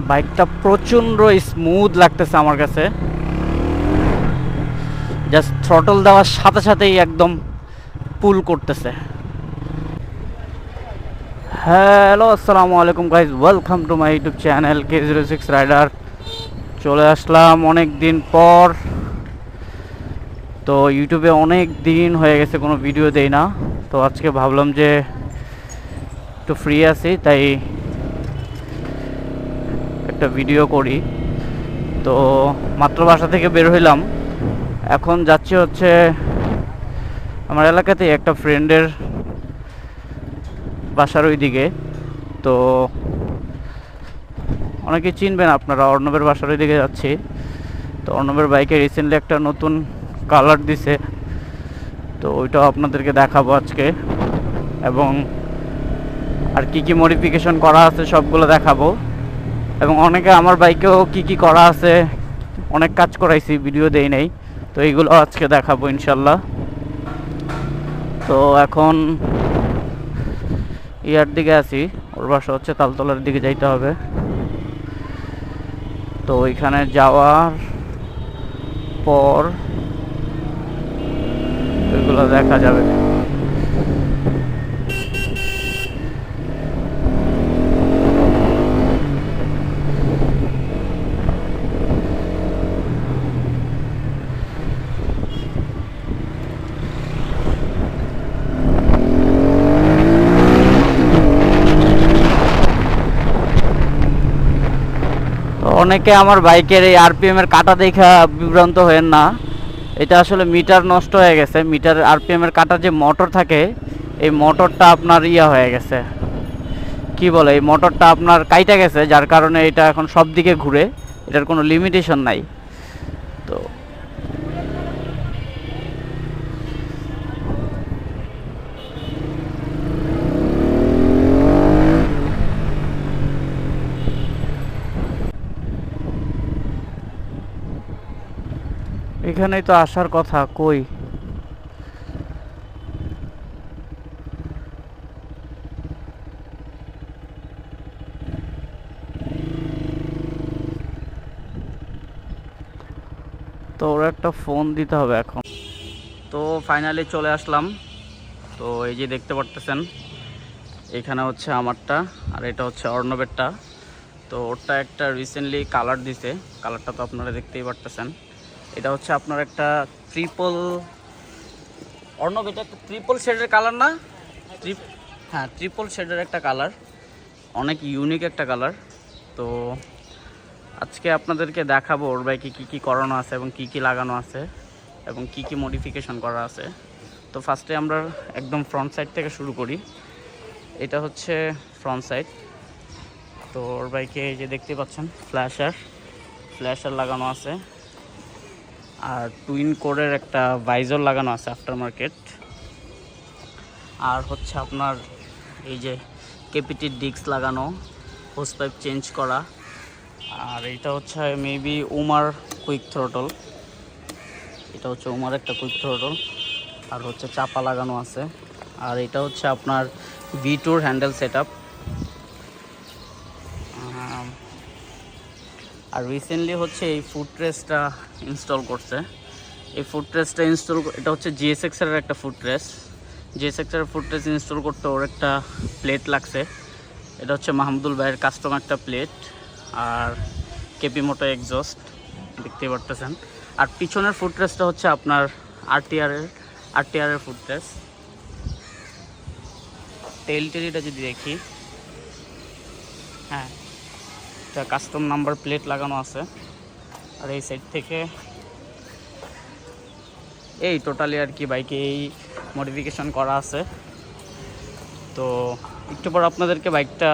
বাইকটা প্রচণ্ড স্মুথ লাগতেছে আমার কাছে। জাস্ট থ্রটল দেওয়ার সাথে সাথেই একদম পুল করতেছে। হ্যালো, আসসালামু আলাইকুম guys, welcome to my YouTube channel K06 rider. চলে আসলাম অনেক দিন পর। তো ইউটিউবে অনেক দিন হয়ে গেছে কোনো ভিডিও দেই না। তো আজকে ভাবলাম যে একটু ফ্রি আছি, তাই একটা ভিডিও করি। তো মাত্র বাসা থেকে বের হইলাম, এখন যাচ্ছি হচ্ছে আমার এলাকাতে একটা ফ্রেন্ডের বাসার ওই দিকে। তো অনেকে চিনবেন আপনারা, অর্ণবের বাসার ওই দিকে যাচ্ছি। তো অর্ণবের বাইকে রিসেন্টলি একটা নতুন কালার দিছে, তো ওইটাও আপনাদেরকে দেখাবো আজকে, এবং আর কি কি মডিফিকেশন করা আছে সবগুলো দেখাবো। এবং অনেকে আমার বাইকেও কি কি করা আছে, অনেক কাজ করাইছি, ভিডিও দেই নাই, তো এইগুলো আজকে দেখাবো ইনশাল্লাহ। তো এখন ইয়ার দিকে আছি, ওর বাসা হচ্ছে তালতলার দিকে যাইতে হবে। তো ওইখানে যাওয়ার পর ওইগুলো দেখা যাবে। অনেকে আমার বাইকের এই আরপিএম এর কাটা দেখা বিভ্রান্ত হয়েন না। এটা আসলে মিটার নষ্ট হয়ে গেছে। মিটার আরপিএম এর কাটা যে মোটর থাকে, এই মোটরটা আপনার হয়ে গেছে, কি বলে, এই মোটরটা আপনার কাইটা গেছে, যার কারণে এটা এখন সব দিকে ঘুরে, এটার কোনো লিমিটেশন নাই। তো এখানেই তো আসার কথা, কই তো ওর একটা ফোন দিতে হবে এখন। তো ফাইনালি চলে আসলাম। তো এই যে দেখতে পারতেছেন, এখানে হচ্ছে আমারটা, আর এটা হচ্ছে অর্ণবেরটা। তো ওরটা একটা রিসেন্টলি কালার দিছে, কালারটা তো আপনারা দেখতেই পারতেছেন। এটা হচ্ছে আপনার একটা ট্রিপল, অর্ণব এটা একটা ট্রিপল শেডের কালার না? হ্যাঁ, ট্রিপল শেডের একটা কালার, অনেক ইউনিক একটা কালার। তো আজকে আপনাদেরকে দেখাবো ওর বাইকে কী কী করানো আছে এবং কী কী লাগানো আছে এবং কী কী মডিফিকেশন করা আছে। তো ফার্স্টে আমরা একদম ফ্রন্ট সাইড থেকে শুরু করি। এটা হচ্ছে ফ্রন্ট সাইড। তো ওর বাইকে এই যে দেখতে পাচ্ছেন ফ্ল্যাশার লাগানো আছে, আর টুইন কোরের একটা ভাইজর লাগানো আছে আফটার মার্কেট। আর হচ্ছে আপনার এই যে কেপিটির ডিস্ক লাগানো, হোস পাইপ চেঞ্জ করা। আর এটা হচ্ছে মেবি উমার কুইক থ্রোটল, এটা হচ্ছে উমার একটা কুইক থ্রোটল। আর হচ্ছে চাপা লাগানো আছে। আর এটা হচ্ছে আপনার V2 হ্যান্ডেল সেট আপ। আর রিসেন্টলি হচ্ছে এই ফুটরেস্টটা ইনস্টল করছে। এই ফুটরেস্টটা এটা হচ্ছে GSX এর একটা ফুটরেস্ট। GSX এর ফুটরেস্ট ইনস্টল করতে ওর একটা প্লেট লাগছে। এটা হচ্ছে মাহমুদুল ভাইয়ের কাস্টম একটা প্লেট। আর কেপি মোটো এক্সস্ট দেখতেই পারতেছেন। আর পিছনের ফুটরেস্টটা হচ্ছে আপনার RTR এর ফুটরেস্ট। টেলটা যদি দেখি, হ্যাঁ, এটা কাস্টম নাম্বার প্লেট লাগানো আছে। আর এই সাইড থেকে এই টোটালি আর কি বাইকে এই মডিফিকেশন করা আছে। তো একটু পর আপনাদেরকে বাইকটা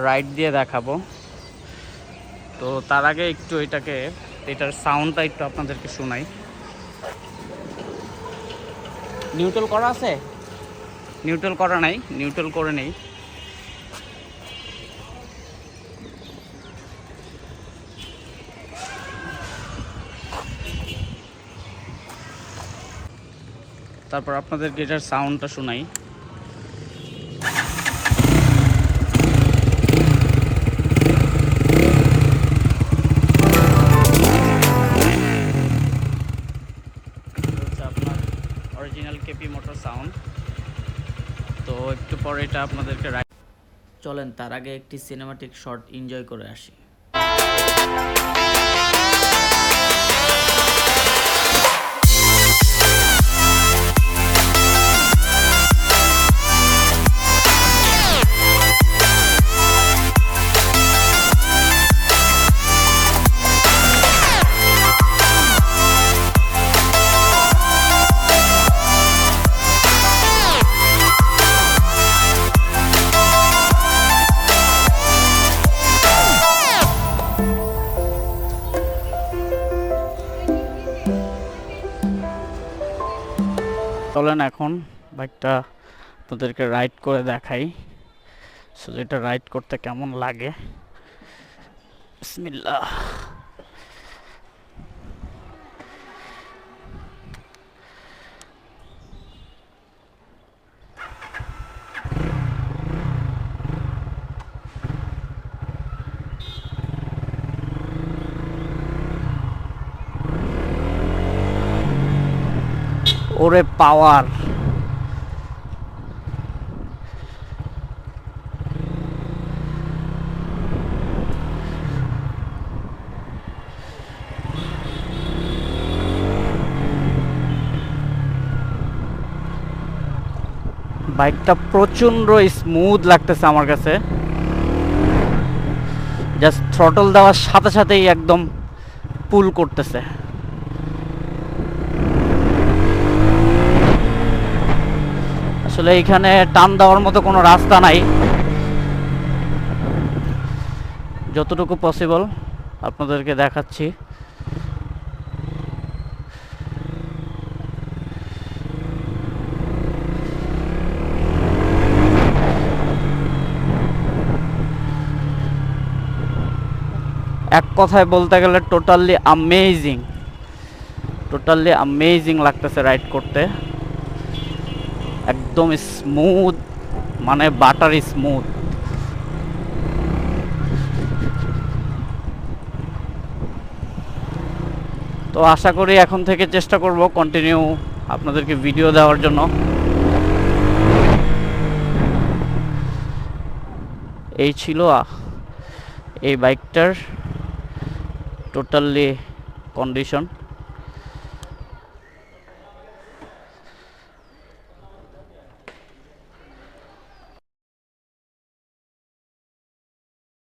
রাইড দিয়ে দেখাবো। তো তার আগে একটু এটার সাউন্ডটা একটু আপনাদেরকে শোনাই। নিউট্রাল করা আছে? নিউট্রাল করা নাই, নিউট্রাল করে নেই। তারপর আপনাদেরকে এটার সাউন্ডটা শোনাই। একটু পরে এটা আপনাদেরকে চলেন তার আগে একটি সিনেমাটিক শট এনজয় করে আসি। চলেন এখন বাইকটা আপনাদেরকে রাইড করে দেখাই, সো এটা রাইড করতে কেমন লাগে। বিসমিল্লাহ। ওরে পাওয়ার! বাইকটা প্রচন্ড স্মুথ লাগতেছে আমার কাছে, জাস্ট থ্রটল দেওয়ার সাথে সাথেই একদম পুল করতেছে। আসলে এখানে টান দেওয়ার মতো কোনো রাস্তা নাই, যতটুকু পসিবল আপনাদেরকে দেখাচ্ছি। এক কথায় বলতে গেলে টোটালি অ্যামেজিং লাগতেছে রাইড করতে, একদম স্মুথ, মানে বাটারি স্মুথ। তো আশা করি এখন থেকে চেষ্টা করব কন্টিনিউ আপনাদেরকে ভিডিও দেওয়ার জন্য। এই ছিল এই বাইকটার টোটালি কন্ডিশন।